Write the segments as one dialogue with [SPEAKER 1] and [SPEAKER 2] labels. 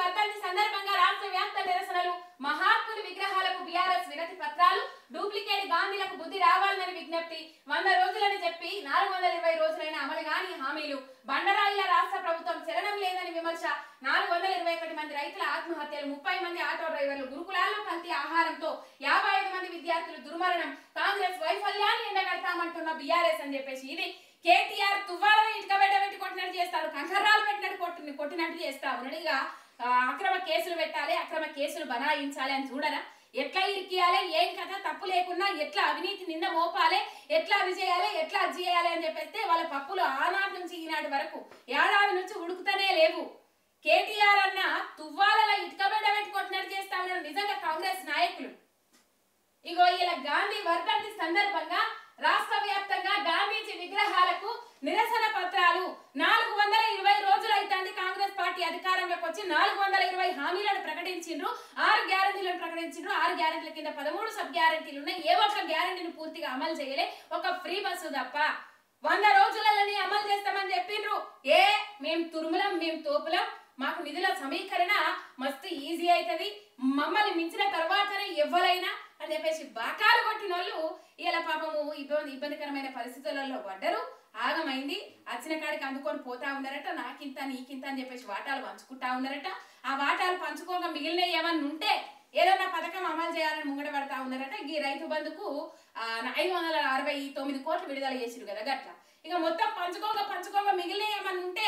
[SPEAKER 1] వర్ధంతి సందర్భంగా రాష్ట్ర వ్యాప్త నిరసనలు, మహాత్ముల విగ్రహాలకు బీఆర్ఎస్ వినతి పత్రాలు, డూప్లికేట్ గాంధీలకు బుద్ధి రావాలని విజ్ఞప్తి, 100 రోజులని చెప్పి 420 రోజులైన అమలు కాని హామీలు, బండరాయిల రాష్ట్ర ప్రభుత్వం చలనం లేదని విమర్శ, 421 మంది రైతుల ఆత్మహత్యలు, 30 మంది ఆటో డ్రైవర్లు, గురుకులాల్లో కల్తీ ఆహారంతో 55 మంది విద్యార్థులు దుర్మరణం, కాంగ్రెస్ వైఫల్యాన్ని ఎండగడతామంటున్న బీఆర్ఎస్ అని చెప్పేసి ఇది కేటీఆర్ తువ్వాలను ఇటుకబెట్టి కొట్టినట్టు చేస్తాడు, కంకర్రాలు పెట్టినట్టు కొట్టినట్టు చేస్తా ఉన్నాడు. ఇక అక్రమ కేసులు పెట్టాలి, అక్రమ కేసులు బనాయించాలి అని చూడరా, ఎట్లా ఇరికియాలి, ఏం కథ తప్పు లేకున్నా ఎట్లా అవినీతి నింద మోపాలి, ఎట్లా అది చేయాలి, ఎట్లా అది చేయాలి అని చెప్పేస్తే వాళ్ళ పప్పులు ఆనాటి నుంచి ఈనాటి వరకు ఏడాది నుంచి ఉడుకుతూనే లేవు. కేటీఆర్ అన్న తువ్వాలలో ఇటుకబెట్టి కొట్టినట్టు చేస్తా ఉన్నాడు నిజంగా కాంగ్రెస్ నాయకులు. ఇగో ఇలా గాంధీ వర్ధంతి సందర్భంగా రాష్ట్ర వ్యాప్తంగా గాంధీజీ విగ్రహాలకు నిరసన పత్రాలు 420 రోజులు అయితే కాంగ్రెస్ పార్టీ అధికారంలోకి వచ్చి 420 హామీలను ప్రకటించిండ్రు, 6 గ్యారెంటీలను ప్రకటించిండ్రు. 6 గ్యారెంటీల కింద 13 సబ్ గ్యారెంటీలు ఉన్నాయి. ఏ ఒక్క గ్యారెంటీని పూర్తిగా అమలు చేయలే, ఒక ఫ్రీ బస్సు తప్ప. 100 రోజులలోనే అమలు చేస్తామని చెప్పిండ్రు. మేము తురుములం, మేము తోపులం, మాకు నిధుల సమీకరణ మస్తు ఈజీ అవుతుంది, మమ్మల్ని మించిన తర్వాతనే ఎవరైనా అని చెప్పేసి బాకాలు కొట్టిన వాళ్ళు ఇలా పాపము ఇబ్బందికరమైన పరిస్థితులలో పడ్డరు. ఆగమైంది, వచ్చిన కాడికి అందుకొని పోతా ఉన్నారట. నాకింత నీకింత అని చెప్పేసి వాటాలు పంచుకుంటా ఉన్నారట. ఆ వాటాలు పంచుకోగా మిగిలిన ఏమన్నా ఉంటే ఏదన్నా పథకం అమలు చేయాలని ముంగడ పడతా ఉన్నారట. ఈ రైతు బంధుకు 569 కోట్లు విడుదల చేసిరు కదా గట్ల. ఇక మొత్తం పంచుకోగా మిగిలిన ఏమన్నా ఉంటే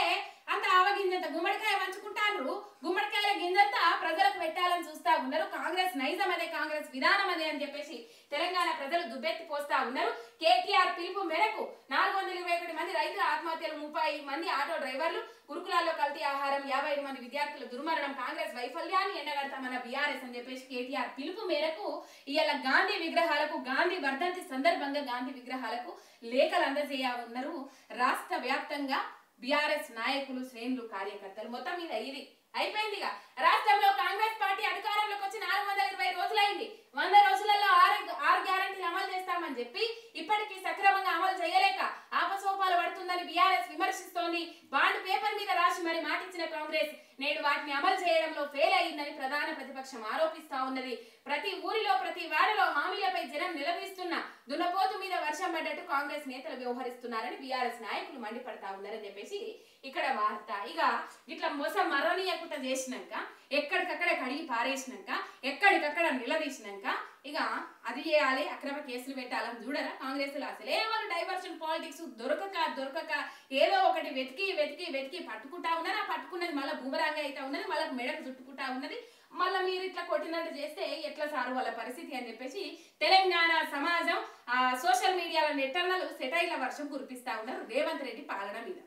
[SPEAKER 1] అంత ఆవగింజంత గుమ్మడికాయ పంచుకుంటారు. గుమ్మడికాయల గింజంతా ప్రజలకు పెట్టాలని చూస్తా ఉన్నారు. కాంగ్రెస్ నైజం అదే, కాంగ్రెస్ విధానం అదే అని చెప్పేసి తెలంగాణ ప్రజలు దుబ్బెత్తి పోస్తా ఉన్నారు. కేటీఆర్ పిలుపు మేరకు 421 మంది రైతుల ఆత్మహత్యలు, 30 మంది ఆటో డ్రైవర్లు, గురుకులాల్లో కల్తీ ఆహారం, 55 మంది విద్యార్థుల దుర్మరణం, కాంగ్రెస్ వైఫల్యాన్ని ఎండగడతామన్న బీఆర్ఎస్ అని చెప్పేసి కేటీఆర్ పిలుపు మేరకు ఇవాళ గాంధీ విగ్రహాలకు, గాంధీ వర్ధంతి సందర్భంగా గాంధీ విగ్రహాలకు లేఖలు అందజేయ ఉన్నారు రాష్ట్ర వ్యాప్తంగా బీఆర్ఎస్ నాయకులు, శ్రేణులు, కార్యకర్తలు. మొత్తం మీద ఇది అయిపోయిందిగా. రాష్ట్రంలో కాంగ్రెస్ పార్టీ అధికారంలోకి వచ్చి 420 రోజులైంది. 100 రోజులలో 6 గ్యారెంటీలు అమలు చేస్తామని చెప్పి ఇప్పటికీ సక్రమంగా అమలు చేయలేక ఆపసోపాలు పడుతుందని బీఆర్ఎస్ విమర్శిస్తోంది. బాండ్ పేపర్ మీద రాసి మరి మాటిచ్చిన కాంగ్రెస్ నేడు వాటిని అమలు చేయడంలో ఫెయిల్ అయ్యిందని ప్రధాన ప్రతిపక్షం ఆరోపిస్తా ఉన్నది. ప్రతి ఊరిలో, ప్రతి వాడలో హామీలపై జనం నిలదీస్తున్న దున్నపోతు మీద వర్షం పడ్డట్టు కాంగ్రెస్ నేతలు వ్యవహరిస్తున్నారని బీఆర్ఎస్ నాయకులు మండిపడతా ఉన్నారని చెప్పేసి ఇక్కడ వార్త. ఇక ఇట్లా మోసం మరోనీయకుట చేసినాక, ఎక్కడికక్కడ కడిగి పారేసినాక, ఎక్కడికక్కడ నిలదీసినాక ఇక అది చేయాలి, అక్రమ కేసులు పెట్టాలని చూడరా కాంగ్రెస్ లో. అసలే వాళ్ళు డైవర్షన్ పాలిటిక్స్ దొరకక ఏదో ఒకటి వెతికి పట్టుకుంటా ఉన్నారు. ఆ పట్టుకున్నది మళ్ళీ బూమరాంగ్ అయితే ఉన్నది, మళ్ళీ మెడకు చుట్టుకుంటా ఉన్నది. మళ్ళీ మీరు ఇట్లా కొట్టినట్టు చేస్తే ఎట్లా సారు వాళ్ళ పరిస్థితి అని చెప్పేసి తెలంగాణ సమాజం సోషల్ మీడియాలో నెట్టర్నలు సెటైర్ల వర్షం కురిపిస్తా ఉన్నారు రేవంత్ రెడ్డి పాలన మీద.